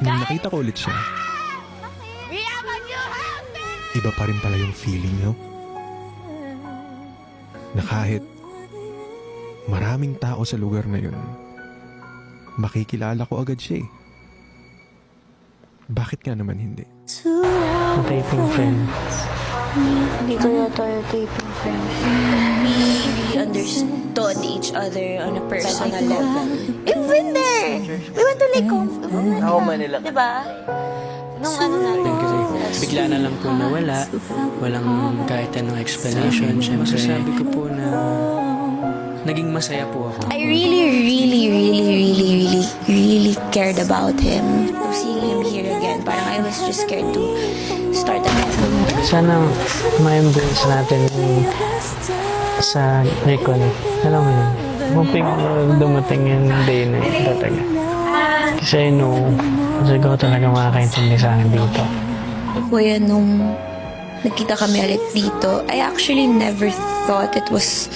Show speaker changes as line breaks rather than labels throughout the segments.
Nung nakita ko ulit siya, iba pa rin pala yung feeling, no? Na kahit maraming tao sa lugar na yun, makikilala ko agad siya eh. Bakit nga naman hindi?
Taping friends.
Hindi ko yata yung taping friend.
We understood each other on a personal level.
We've been there! We went to Lake Conf.
Ako Manila.
Diba? Nung ano natin.
Kasi bigla na lang po nawala. Walang kahit anong explanation. Siyempre, masasabi ko po na naging masaya po ako.
I really cared about him. To seeing him here again, parang I was just scared to start again.
Sana ma-embrace natin yung sa reconnect. Alam mo yun? Hoping dumating yung day na yun talaga. Kasi siguro talaga makakaintindi sa akin dito.
Kuya, nung nagkita kami ulit dito, I actually never thought it was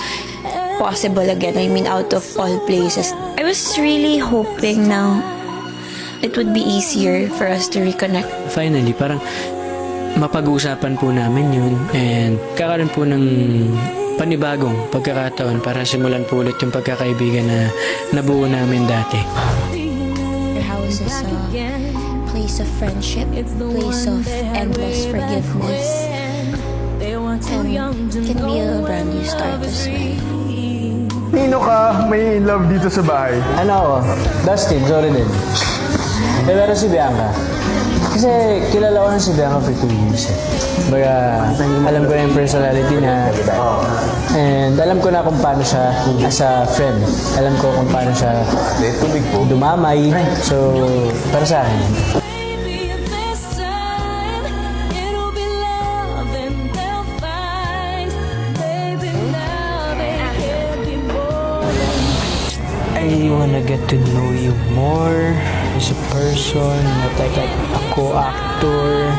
possible again. I mean, out of all places. I was really hoping now it would be easier for us to reconnect.
Finally, parang mapag-uusapan po namin yun and kakaroon po ng panibagong pagkakataon para simulan po ulit yung pagkakaibigan na nabuo namin dati.
Your house is a place of friendship, place of endless forgiveness, and can be a brand new start as well.
Nino ka, may in love dito sa bahay.
Ano ako? Dustin, sorry din. Pero si Bianca. Kasi kilala ko na si Bianca for 2 years. Baga, alam ko na yung personality niya. And alam ko na kung paano siya as a friend. Alam ko kung paano siya dumamay. So, para sa akin. I wanna get to know you more as a person, not like ako actor,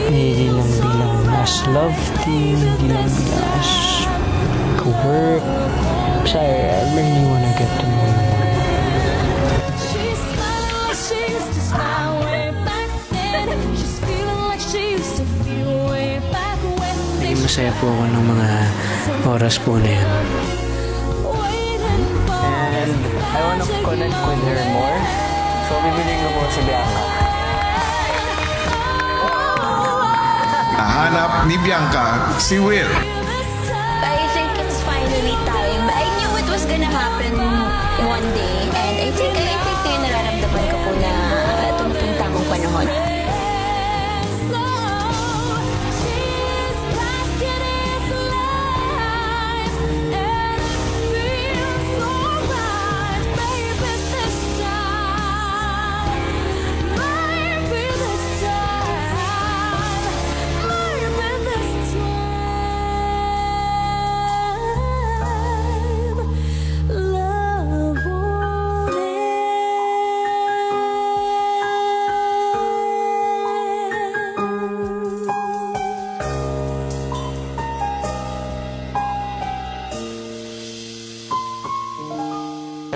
hindi lang bilang as love team, hindi lang bilang as work. So I really wanna get to know you more. Naging masaya po ako ng mga oras po na yan. And I want to connect with her more. So, bibiling ko po si Bianca.
Nahanap ni Bianca si Will.
I think it's finally time. I knew it was gonna happen one day. And I think ngayon nararamdaman ko po na itong tamang panahon.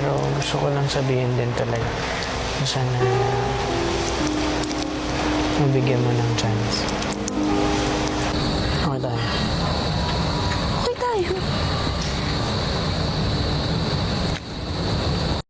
Pero gusto ko lang sabihin din talaga. Sana mabigyan mo ng chance. Okay tayo.